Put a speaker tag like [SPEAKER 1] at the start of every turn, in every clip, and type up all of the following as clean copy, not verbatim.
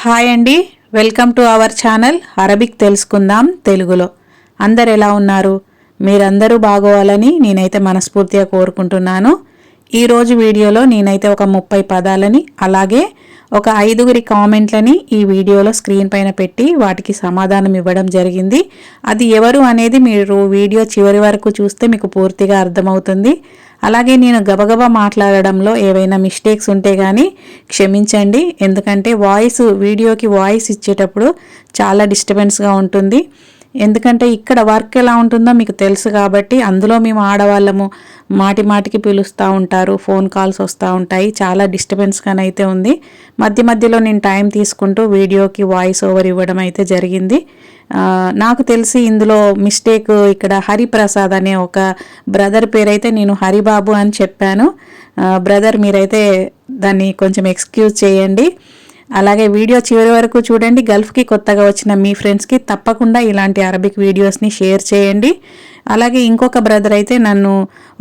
[SPEAKER 1] Hi అండి, welcome to our channel Arabic తెలుసుకుందాం తెలుగులో. అందరు ఎలా ఉన్నారు? మీరందరూ బాగోవాలని నేనైతే మనస్ఫూర్తిగా కోరుకుంటున్నాను. ఈరోజు వీడియోలో నేనైతే ఒక 30 పదాలని అలాగే ఒక 5 కామెంట్లని ఈ వీడియోలో స్క్రీన్ పైన పెట్టి వాటికి సమాధానం ఇవ్వడం జరిగింది. అది ఎవరు అనేది మీరు వీడియో చివరి వరకు చూస్తే మీకు పూర్తిగా అర్థమవుతుంది. అలాగే నేను గబగబా మాట్లాడడంలో ఏవైనా మిస్టేక్స్ ఉంటే కానీ క్షమించండి. ఎందుకంటే వీడియోకి వాయిస్ ఇచ్చేటప్పుడు చాలా డిస్టర్బెన్స్గా ఉంటుంది. ఎందుకంటే ఇక్కడ వర్క్ ఎలా ఉంటుందో మీకు తెలుసు కాబట్టి అందులో మేము ఆడవాళ్ళము మాటి మాటికి పిలుస్తూ ఉంటారు, ఫోన్ కాల్స్ వస్తూ ఉంటాయి, చాలా డిస్టర్బెన్స్గానైతే ఉంది. మధ్య మధ్యలో నేను టైం తీసుకుంటూ వీడియోకి వాయిస్ ఓవర్ ఇవ్వడం అయితే జరిగింది. నాకు తెలిసి ఇందులో మిస్టేక్ ఇక్కడ హరిప్రసాద్ అనే ఒక బ్రదర్ పేరైతే నేను హరిబాబు అని చెప్పాను. బ్రదర్ మీరైతే దాన్ని కొంచెం ఎక్స్క్యూజ్ చేయండి. అలాగే వీడియో చివరి వరకు చూడండి. గల్ఫ్కి కొత్తగా వచ్చిన మీ ఫ్రెండ్స్కి తప్పకుండా ఇలాంటి అరబిక్ వీడియోస్ని షేర్ చేయండి. అలాగే ఇంకొక బ్రదర్ అయితే నన్ను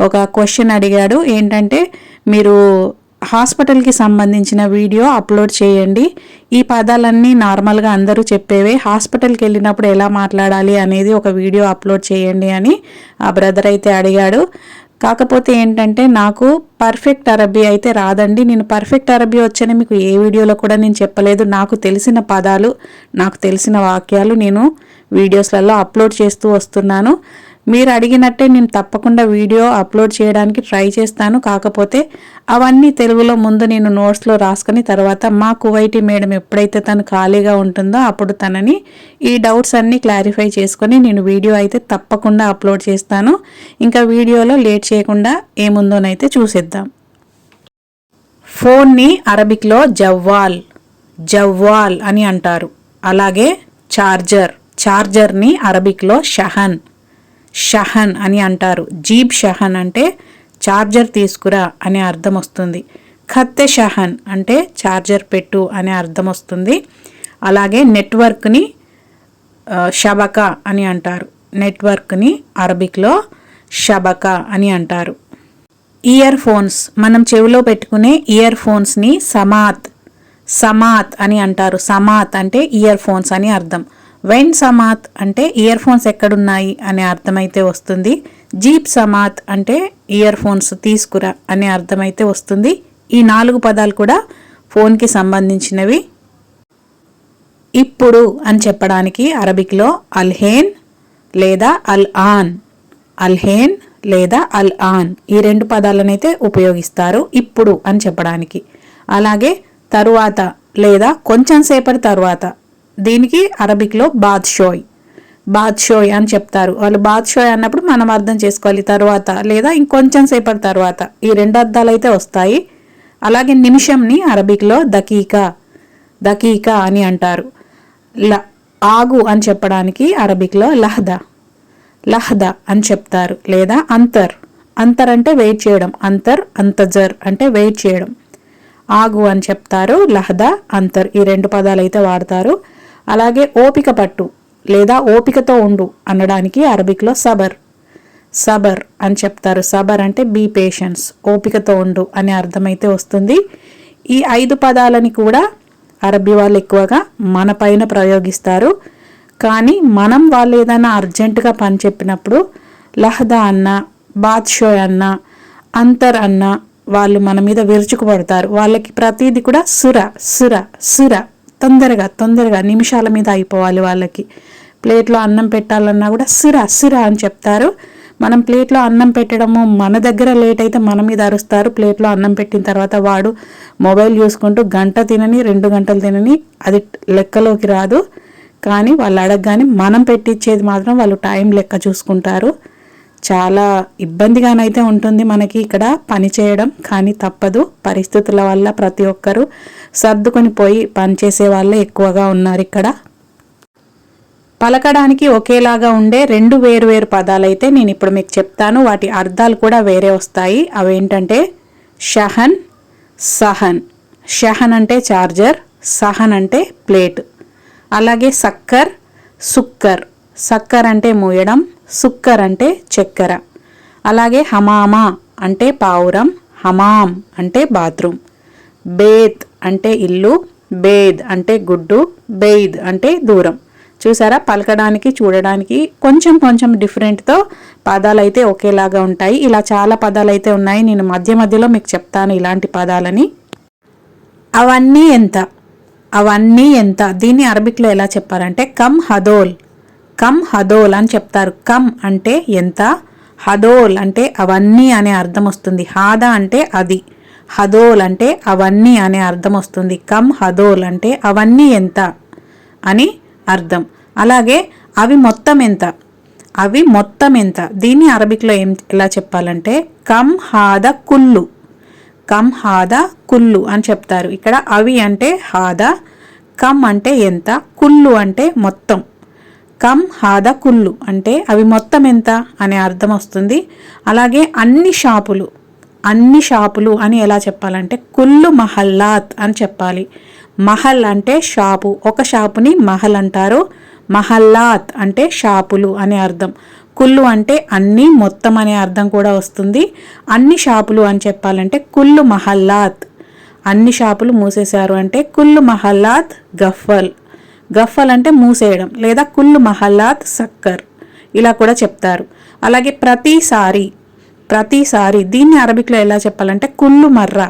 [SPEAKER 1] ఒక క్వశ్చన్ అడిగాడు. ఏంటంటే మీరు హాస్పిటల్కి సంబంధించిన వీడియో అప్లోడ్ చేయండి, ఈ పదాలన్నీ నార్మల్గా అందరూ చెప్పేవే, హాస్పిటల్కి వెళ్ళినప్పుడు ఎలా మాట్లాడాలి అనేది ఒక వీడియో అప్లోడ్ చేయండి అని ఆ బ్రదర్ అయితే అడిగాడు. కాకపోతే ఏంటంటే నాకు పర్ఫెక్ట్ అరబీ అయితే రాదండి. నేను పర్ఫెక్ట్ అరబీ వచ్చని మీకు ఏ వీడియోలో కూడా నేను చెప్పలేదు. నాకు తెలిసిన పదాలు, నాకు తెలిసిన వాక్యాలు నేను వీడియోస్లలో అప్లోడ్ చేస్తూ వస్తున్నాను. మీరు అడిగినట్టే నేను తప్పకుండా వీడియో అప్లోడ్ చేయడానికి ట్రై చేస్తాను. కాకపోతే అవన్నీ తెలుగులో ముందు నేను నోట్స్లో రాసుకొని తర్వాత మా కువైటీ మేడం ఎప్పుడైతే తను ఖాళీగా ఉంటుందో అప్పుడు తనని ఈ డౌట్స్ అన్నీ క్లారిఫై చేసుకొని నేను వీడియో అయితే తప్పకుండా అప్లోడ్ చేస్తాను. ఇంకా వీడియోలో లేట్ చేయకుండా ఏముందోనైతే చూసేద్దాం. ఫోన్ని అరబిక్లో జవ్వాల్ అని అంటారు. అలాగే చార్జర్ని అరబిక్లో షహన్ అని అంటారు. జీబ్ షహన్ అంటే చార్జర్ తీసుకురా అనే అర్థం వస్తుంది. ఖత్తె షహన్ అంటే చార్జర్ పెట్టు అనే అర్థం వస్తుంది. అలాగే నెట్వర్క్ని షబకా అని అంటారు. నెట్వర్క్ని అరబిక్లో షబకా అని అంటారు. ఇయర్ ఫోన్స్, మనం చెవిలో పెట్టుకునే ఇయర్ ఫోన్స్ని సమాత్ అని అంటారు. సమాత్ అంటే ఇయర్ ఫోన్స్ అని అర్థం. వెన్ సమాత్ అంటే ఇయర్ ఫోన్స్ ఎక్కడున్నాయి అనే అర్థమైతే వస్తుంది. జీప్ సమాత్ అంటే ఇయర్ ఫోన్స్ తీసుకురా అనే అర్థమైతే వస్తుంది. ఈ 4 పదాలు కూడా ఫోన్కి సంబంధించినవి. ఇప్పుడు అని చెప్పడానికి అరబిక్లో అల్హేన్ లేదా అల్ ఆన్ ఈ 2 పదాలనైతే ఉపయోగిస్తారు ఇప్పుడు అని చెప్పడానికి. అలాగే తరువాత లేదా కొంచెం సేపటి తరువాత, దీనికి అరబిక్లో బాద్షోయ్ అని చెప్తారు. వాళ్ళు బాద్షోయ్ అన్నప్పుడు మనం అర్థం చేసుకోవాలి తరువాత లేదా ఇంకొంచెం సేపటి తర్వాత, ఈ 2 అర్థాలు అయితే వస్తాయి. అలాగే నిమిషంని అరబిక్లో దకీకా అని అంటారు. ఆగు అని చెప్పడానికి అరబిక్లో లహదా అని చెప్తారు. లేదా అంతర్ అంటే వెయిట్ చేయడం, అంతజర్ అంటే వెయిట్ చేయడం. ఆగు అని చెప్తారు, లహదా అంతర్ ఈ 2 పదాలు అయితే వాడతారు. అలాగే ఓపిక పట్టు లేదా ఓపికతో ఉండు అనడానికి అరబిక్లో సబర్ అని చెప్తారు. సబర్ అంటే బీ పేషెన్స్, ఓపికతో ఉండు అనే అర్థమైతే వస్తుంది. ఈ 5 పదాలని కూడా అరబీ వాళ్ళు ఎక్కువగా మన పైన ప్రయోగిస్తారు. కానీ మనం వాళ్ళు ఏదైనా అర్జెంటుగా పని చెప్పినప్పుడు లహదా అన్న, బాద్షోయ్ అన్న, అంతర్ అన్న వాళ్ళు మన మీద విరుచుకుపడతారు. వాళ్ళకి ప్రతిదీ కూడా సుర తొందరగా నిమిషాల మీద అయిపోవాలి. వాళ్ళకి ప్లేట్లో అన్నం పెట్టాలన్నా కూడా సుర అని చెప్తారు. మనం ప్లేట్లో అన్నం పెట్టడము, మన దగ్గర లేట్ అయితే మన మీద అరుస్తారు. ప్లేట్లో అన్నం పెట్టిన తర్వాత వాడు మొబైల్ చూసుకుంటూ గంట తినని 2 గంటలు తినని అది లెక్కలోకి రాదు. కానీ వాళ్ళు అడగగానే మనం పెట్టించేది మాత్రం వాళ్ళు టైం లెక్క చూసుకుంటారు. చాలా ఇబ్బందిగానైతే ఉంటుంది మనకి ఇక్కడ పని చేయడం. కానీ తప్పదు, పరిస్థితుల వల్ల ప్రతి ఒక్కరూ సర్దుకొని పోయి పనిచేసే వాళ్ళే ఎక్కువగా ఉన్నారు ఇక్కడ. పలకడానికి ఒకేలాగా ఉండే 2 వేరు పదాలైతే నేను ఇప్పుడు మీకు చెప్తాను. వాటి అర్థాలు కూడా వేరే వస్తాయి. అవేంటంటే షహన్ అంటే చార్జర్, సహన్ అంటే ప్లేట్. అలాగే సక్కర్ అంటే మూయడం, సుక్కర్ అంటే చక్కెర. అలాగే హమామా అంటే పావురం, హమాం అంటే బాత్రూమ్. బేత్ అంటే ఇల్లు, బేద్ అంటే గుడ్డు, బెయిద్ అంటే దూరం. చూసారా, పలకడానికి చూడడానికి కొంచెం కొంచెం డిఫరెంట్తో పదాలు అయితే ఒకేలాగా ఉంటాయి. ఇలా చాలా పదాలు అయితే ఉన్నాయి. నేను మధ్య మధ్యలో మీకు చెప్తాను ఇలాంటి పదాలని. అవన్నీ ఎంత, అవన్నీ ఎంత, దీన్ని అరబిక్లో ఎలా చెప్పారంటే కమ్ హదోల్, కమ్ హదోల్ అని చెప్తారు. కమ్ అంటే ఎంత, హదోల్ అంటే అవన్నీ అనే అర్థం వస్తుంది. హాదా అంటే అది, హదోల్ అంటే అవన్నీ అనే అర్థం వస్తుంది. కమ్ హదోల్ అంటే అవన్నీ ఎంత అని అర్థం. అలాగే అవి మొత్తం ఎంత, అవి మొత్తం ఎంత, దీన్ని అరబిక్లో ఎలా చెప్పాలంటే కమ్ హాద కుల్లు, కమ్ హాద కుల్లు అని చెప్తారు. ఇక్కడ అవి అంటే హాద, కమ్ అంటే ఎంత, కుల్లు అంటే మొత్తం. కమ్ హాద కుల్లు అంటే అవి మొత్తం ఎంత అనే అర్థం వస్తుంది. అలాగే అన్ని షాపులు, అన్ని షాపులు అని ఎలా చెప్పాలంటే కుల్లు మహల్లాత్ అని చెప్పాలి. మహల్ అంటే షాపు, ఒక షాపుని మహల్ అంటారు. మహల్లాత్ అంటే షాపులు అనే అర్థం. కుల్లు అంటే అన్ని, మొత్తం అనే అర్థం కూడా వస్తుంది. అన్ని షాపులు అని చెప్పాలంటే కుల్లు మహల్లాత్. అన్ని షాపులు మూసేశారు అంటే కుల్లు మహల్లాత్ గఫల్. గఫల్ అంటే మూసేయడం, లేదా కుల్లు మహల్లాత్ సక్కర్ ఇలా కూడా చెప్తారు. అలాగే ప్రతిసారి, ప్రతిసారి దీన్ని అరబిక్లో ఎలా చెప్పాలంటే కుల్లు మర్రా.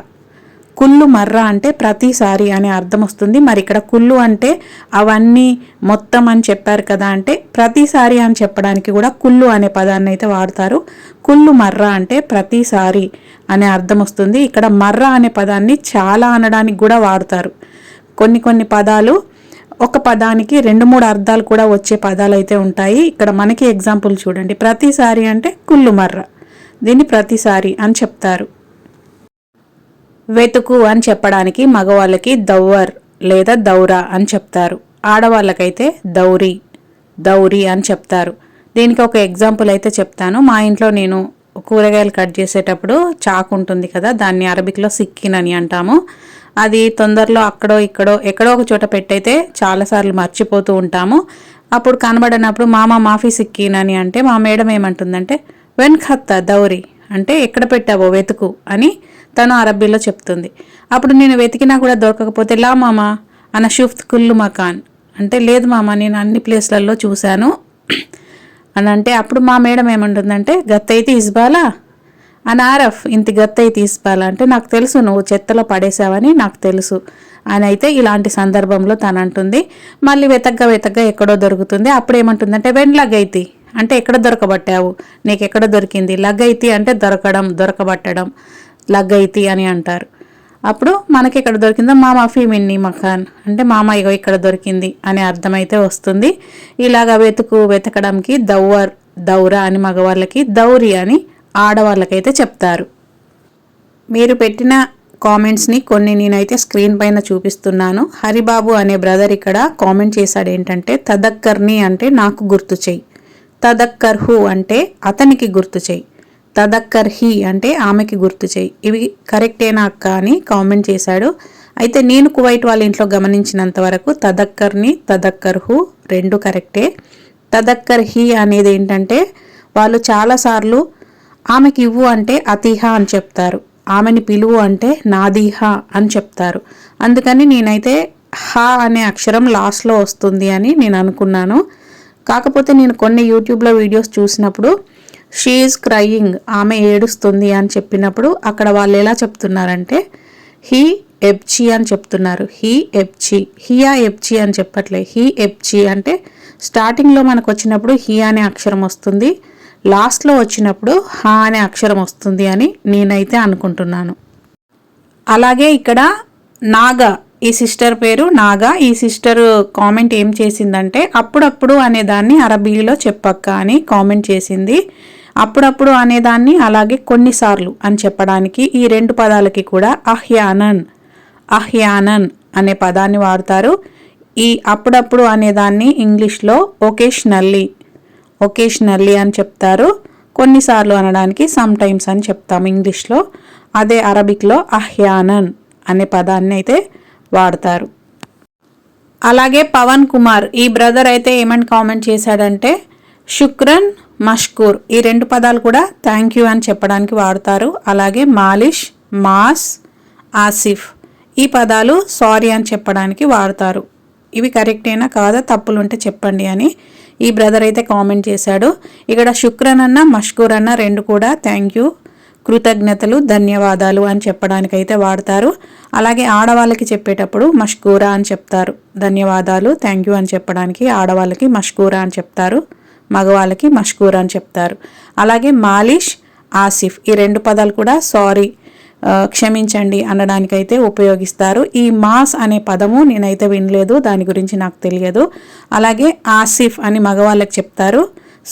[SPEAKER 1] కుల్లు మర్రా అంటే ప్రతిసారి అనే అర్థం వస్తుంది. మరి ఇక్కడ కుల్లు అంటే అవన్నీ మొత్తం అని చెప్పారు కదా, అంటే ప్రతిసారి అని చెప్పడానికి కూడా కుల్లు అనే పదాన్ని అయితే వాడతారు. కుల్లు మర్రా అంటే ప్రతిసారి అనే అర్థం వస్తుంది. ఇక్కడ మర్రా అనే పదాన్ని చాలా అనడానికి కూడా వాడతారు. కొన్ని కొన్ని పదాలు ఒక పదానికి 2-3 అర్థాలు కూడా వచ్చే పదాలు అయితే ఉంటాయి. ఇక్కడ మనకి ఎగ్జాంపుల్ చూడండి. ప్రతిసారి అంటే కుల్లు మర్రా, దీన్ని ప్రతిసారి అని చెప్తారు. వెతుకు అని చెప్పడానికి మగవాళ్ళకి దౌవర్ లేదా దౌరా అని చెప్తారు. ఆడవాళ్ళకైతే దౌరి, దౌరి అని చెప్తారు. దీనికి ఒక ఎగ్జాంపుల్ అయితే చెప్తాను. మా ఇంట్లో నేను కూరగాయలు కట్ చేసేటప్పుడు చాకు ఉంటుంది కదా, దాన్ని అరబిక్లో సిక్కిన్ అని అంటాము. అది తొందరలో అక్కడో ఇక్కడో ఎక్కడో ఒక చోట పెట్టయితే చాలాసార్లు మర్చిపోతూ ఉంటాము. అప్పుడు కనబడినప్పుడు మామ మాఫీ సిక్కిన్ అని అంటే మా మేడం ఏమంటుందంటే వెన్ ఖత్తా దౌరి అంటే ఎక్కడ పెట్టావో వెతుకు అని తను అరబ్బీలో చెప్తుంది. అప్పుడు నేను వెతికినా కూడా దొరకకపోతే లా మామ అన్న షుఫ్త్ కుల్లు మకాన్ అంటే లేదు మామ నేను అన్ని ప్లేస్లలో చూశాను అని అంటే అప్పుడు మా మేడం ఏమంటుందంటే గత్తైతే ఇస్బాలా అని ఆరఫ్ ఇంత గత్తైతే ఇస్బాలా అంటే నాకు తెలుసు నువ్వు చెత్తలో పడేసావని నాకు తెలుసు అని అయితే ఇలాంటి సందర్భంలో తను అంటుంది. మళ్ళీ వెతగ్గా ఎక్కడో దొరుకుతుంది. అప్పుడు ఏమంటుందంటే వెన్ లగైతి అంటే ఎక్కడ దొరకబట్టావు, నీకు ఎక్కడ దొరికింది. లగైతి అంటే దొరకడం, దొరకబట్టడం, లగైతి అని అంటారు. అప్పుడు మనకి ఎక్కడ దొరికిందో మామ ఫీమిన్ని మఖాన్ అంటే మామ ఇగో ఇక్కడ దొరికింది అనే అర్థమైతే వస్తుంది. ఇలాగా వెతకడంకి దౌవర్, దౌరా అని మగవాళ్ళకి, దౌరి అని ఆడవాళ్ళకైతే చెప్తారు. మీరు పెట్టిన కామెంట్స్ని కొన్ని నేనైతే స్క్రీన్ పైన చూపిస్తున్నాను. హరిబాబు అనే బ్రదర్ ఇక్కడ కామెంట్ చేశాడు ఏంటంటే తదక్కర్ని అంటే నాకు గుర్తు చెయ్యి, తదక్కర్ హు అంటే అతనికి గుర్తు చెయ్యి, తదక్కర్ హి అంటే ఆమెకి గుర్తు చెయ్యి. ఇవి కరెక్టేనా అక్క అని కామెంట్ చేశాడు. అయితే నేను కువైట్ వాళ్ళ ఇంట్లో గమనించినంత వరకు తదక్కర్ని తదక్కర్ హు రెండు కరెక్టే. తదక్కర్ హి అనేది ఏంటంటే వాళ్ళు చాలాసార్లు ఆమెకి ఇవ్వు అంటే అతిహా అని చెప్తారు, ఆమెని పిలువు అంటే నాదీహా అని చెప్తారు. అందుకని నేనైతే హా అనే అక్షరం లాస్ట్లో వస్తుంది అని నేను అనుకున్నాను. కాకపోతే నేను కొన్ని యూట్యూబ్లో వీడియోస్ చూసినప్పుడు షీ ఈజ్ క్రయింగ్ ఆమె ఏడుస్తుంది అని చెప్పినప్పుడు అక్కడ వాళ్ళు ఎలా చెప్తున్నారంటే హీ ఎబ్చి అని చెప్తున్నారు. హీ ఎబ్చి, హియా ఎబ్చి అని చెప్పట్లే, హీ ఎబ్చి అంటే స్టార్టింగ్లో మనకు వచ్చినప్పుడు హీ అనే అక్షరం వస్తుంది, లాస్ట్లో వచ్చినప్పుడు హా అనే అక్షరం వస్తుంది అని నేనైతే అనుకుంటున్నాను. అలాగే ఇక్కడ నాగా, ఈ సిస్టర్ పేరు నాగా. ఈ సిస్టర్ కామెంట్ ఏం చేసిందంటే అప్పుడప్పుడు అనేదాన్ని అరబీలో చెప్పక్క అని కామెంట్ చేసింది. అప్పుడప్పుడు అనేదాన్ని అలాగే కొన్నిసార్లు అని చెప్పడానికి ఈ రెండు పదాలకి కూడా అహ్యానన్, అహ్యానన్ అనే పదాన్ని వాడతారు. ఈ అప్పుడప్పుడు అనేదాన్ని ఇంగ్లీష్లో ఒకేషనల్లీ, ఒకేషనల్లీ అని చెప్తారు. కొన్నిసార్లు అనడానికి సమ్ టైమ్స్ అని చెప్తాము ఇంగ్లీష్లో. అదే అరబిక్లో అహ్యానన్ అనే పదాన్ని అయితే వాడతారు. అలాగే పవన్ కుమార్ ఈ బ్రదర్ అయితే ఏమని కామెంట్ చేశాడంటే శుక్రన్, మష్కూర్ ఈ రెండు పదాలు కూడా థ్యాంక్ యూ అని చెప్పడానికి వాడతారు. అలాగే మాలిష్, మాస్, ఆసిఫ్ ఈ పదాలు సారీ అని చెప్పడానికి వాడతారు. ఇవి కరెక్టేనా కాదా, తప్పులుంటే చెప్పండి అని ఈ బ్రదర్ అయితే కామెంట్ చేశాడు. ఇక్కడ శుక్రన్ అన్న మష్కూర్ అన్న రెండు కూడా థ్యాంక్ యూ, కృతజ్ఞతలు, ధన్యవాదాలు అని చెప్పడానికైతే వాడతారు. అలాగే ఆడవాళ్ళకి చెప్పేటప్పుడు మష్కూరా అని చెప్తారు. ధన్యవాదాలు, థ్యాంక్ యూ అని చెప్పడానికి ఆడవాళ్ళకి మష్కూరా అని చెప్తారు, మగవాళ్ళకి మష్కూరా అని చెప్తారు. అలాగే మాలిష్, ఆసిఫ్ ఈ రెండు పదాలు కూడా సారీ, క్షమించండి అనడానికైతే ఉపయోగిస్తారు. ఈ మాస్ అనే పదము నేనైతే వినలేదు, దాని గురించి నాకు తెలియదు. అలాగే ఆసిఫ్ అని మగవాళ్ళకి చెప్తారు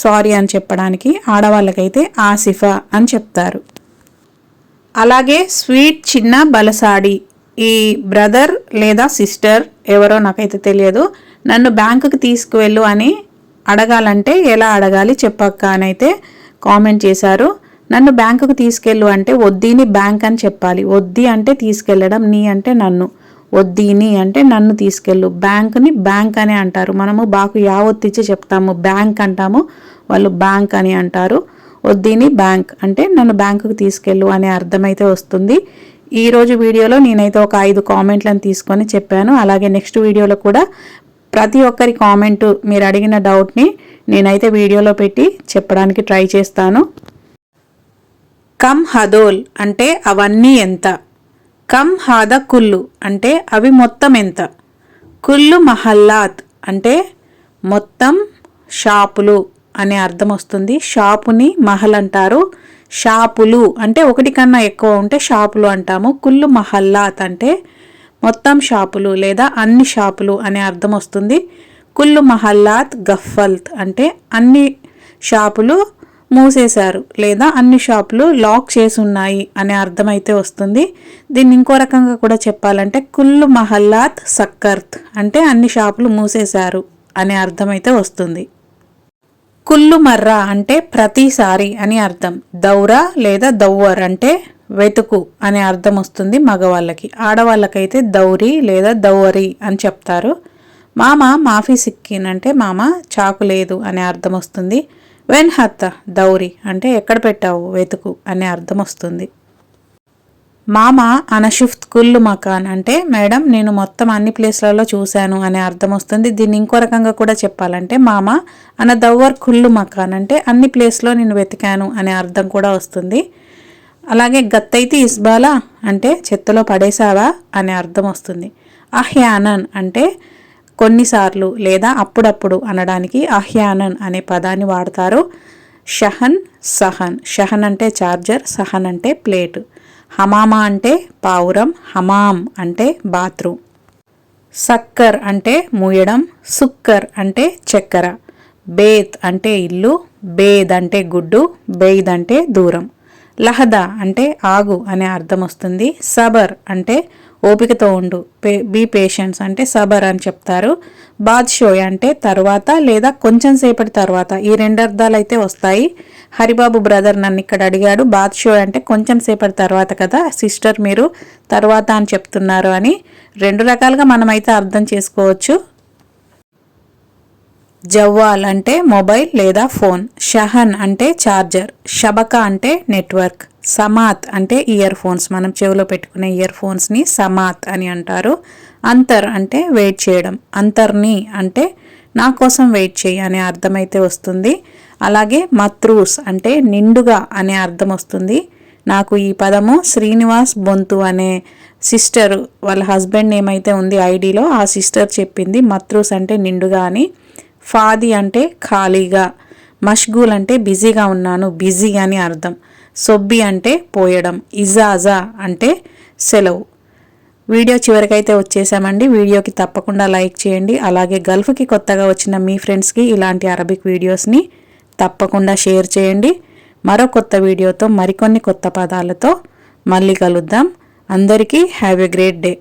[SPEAKER 1] సారీ అని చెప్పడానికి, ఆడవాళ్ళకైతే ఆసిఫా అని చెప్తారు. అలాగే స్వీట్ చిన్న బలసాడి, ఈ బ్రదర్ లేదా సిస్టర్ ఎవరో నాకైతే తెలియదు, నన్ను బ్యాంకుకి తీసుకువెళ్ళు అని అడగాలంటే ఎలా అడగాలి చెప్పక్క అని అయితే కామెంట్ చేశారు. నన్ను బ్యాంకుకు తీసుకెళ్ళు అంటే వద్దీని బ్యాంక్ అని చెప్పాలి. వద్ది అంటే తీసుకెళ్ళడం, నీ అంటే నన్ను, వద్దీని అంటే నన్ను తీసుకెళ్ళు, బ్యాంకుని బ్యాంక్ అని అంటారు. మనము బాకు యావత్తిచ్చి చెప్తాము, బ్యాంక్ అంటాము, వాళ్ళు బ్యాంక్ అని అంటారు. వద్దీని బ్యాంక్ అంటే నన్ను బ్యాంకుకు తీసుకెళ్ళు అనే అర్థమైతే వస్తుంది. ఈరోజు వీడియోలో నేనైతే ఒక 5 కామెంట్లను తీసుకొని చెప్పాను. అలాగే నెక్స్ట్ వీడియోలో కూడా ప్రతి ఒక్కరి కామెంటు, మీరు అడిగిన డౌట్ని నేనైతే వీడియోలో పెట్టి చెప్పడానికి ట్రై చేస్తాను. కమ్ హదోల్ అంటే అవన్నీ ఎంత, కమ్ హాద కుల్లు అంటే అవి మొత్తం ఎంత, కుల్లు మహల్లాత్ అంటే మొత్తం షాపులు అనే అర్థం వస్తుంది. షాపుని మహల్ అంటారు, షాపులు అంటే ఒకటి కన్నా ఎక్కువ ఉంటే షాపులు అంటాము. కుల్లు మహల్లాత్ అంటే మొత్తం షాపులు లేదా అన్ని షాపులు అనే అర్థం వస్తుంది. కుల్లు మహల్లాత్ గఫల్త్ అంటే అన్ని షాపులు మూసేశారు లేదా అన్ని షాపులు లాక్ చేసి ఉన్నాయి అనే అర్థం అయితే వస్తుంది. దీన్ని ఇంకో రకంగా కూడా చెప్పాలంటే కుల్లు మహల్లాత్ సక్కర్త్ అంటే అన్ని షాపులు మూసేశారు అనే అర్థం అయితే వస్తుంది. కుల్లు మర్రా అంటే ప్రతిసారి అని అర్థం. దౌరా లేదా దౌవర్ అంటే వెతుకు అనే అర్థం వస్తుంది మగవాళ్ళకి. ఆడవాళ్ళకైతే దౌరి లేదా దౌవరి అని చెప్తారు. మామ మాఫీ సిక్కిన్ అంటే మామ చాకు లేదు అనే అర్థం వస్తుంది. వెన్ హత్త దౌరి అంటే ఎక్కడ పెట్టావు వెతుకు అనే అర్థం వస్తుంది. మామ అనషుఫ్త్ కుల్లు మకాన్ అంటే మేడం నేను మొత్తం అన్ని ప్లేస్లలో చూశాను అనే అర్థం వస్తుంది. దీన్ని ఇంకో రకంగా కూడా చెప్పాలంటే మామ అన దౌవర్ కుల్లు మకాన్ అంటే అన్ని ప్లేస్లో నేను వెతికాను అనే అర్థం కూడా వస్తుంది. అలాగే గత్తైతే ఇస్బాలా అంటే చెత్తలో పడేసావా అనే అర్థం వస్తుంది. అహ్యానన్ అంటే కొన్నిసార్లు లేదా అప్పుడప్పుడు అనడానికి అహ్యానన్ అనే పదాన్ని వాడతారు. షహన్, సహన్, షహన్ అంటే చార్జర్, సహన్ అంటే ప్లేట్. హమామా అంటే పావురం, హమామ్ అంటే బాత్రూమ్. సక్కర్ అంటే మూయడం, సుక్కర్ అంటే చక్కెర. బేత్ అంటే ఇల్లు, బేద్ అంటే గుడ్డు, బెయిద్ అంటే దూరం. లహదా అంటే ఆగు అనే అర్థం వస్తుంది. సబర్ అంటే ఓపికతో ఉండు, బీ పేషెన్స్ అంటే సబర్ అని చెప్తారు. బాద్షోయ్ అంటే తర్వాత లేదా కొంచెం సేపటి తర్వాత, ఈ రెండు అర్థాలు అయితే వస్తాయి. హరిబాబు బ్రదర్ నన్ను ఇక్కడ అడిగాడు, బాద్షోయ్ అంటే కొంచెం సేపటి తర్వాత కదా సిస్టర్ మీరు తర్వాత అని చెప్తున్నారు అని. రెండు రకాలుగా మనమైతే అర్థం చేసుకోవచ్చు. జవ్వాల్ అంటే మొబైల్ లేదా ఫోన్. షహన్ అంటే ఛార్జర్. షబకా అంటే నెట్వర్క్. సమాత్ అంటే ఇయర్ ఫోన్స్, మనం చెవిలో పెట్టుకునే ఇయర్ ఫోన్స్ని సమాత్ అని అంటారు. అంతర్ అంటే వెయిట్ చేయడం. అంతర్ని అంటే నా కోసం వెయిట్ చేయి అనే అర్థం అయితే వస్తుంది. అలాగే మత్రూస్ అంటే నిండుగా అనే అర్థం వస్తుంది. నాకు ఈ పదము శ్రీనివాస్ బొంతు అనే సిస్టర్ వాళ్ళ హస్బెండ్ ఏమైతే ఉంది ఐడిలో ఆ సిస్టర్ చెప్పింది మత్రూస్ అంటే నిండుగా అని. ఫాది అంటే ఖాళీగా. మష్గూల్ అంటే బిజీగా ఉన్నాను, బిజీ అని అర్థం. సొబ్బి అంటే పోయడం. ఇజాజా అంటే సెలవు. వీడియో చివరికైతే వచ్చేసామండి. వీడియోకి తప్పకుండా లైక్ చేయండి. అలాగే గల్ఫ్కి కొత్తగా వచ్చిన మీ ఫ్రెండ్స్కి ఇలాంటి అరబిక్ వీడియోస్ని తప్పకుండా షేర్ చేయండి. మరో కొత్త వీడియోతో మరికొన్ని కొత్త పదాలతో మళ్ళీ కలుద్దాం. అందరికీ హ్యావ్ ఎ గ్రేట్ డే.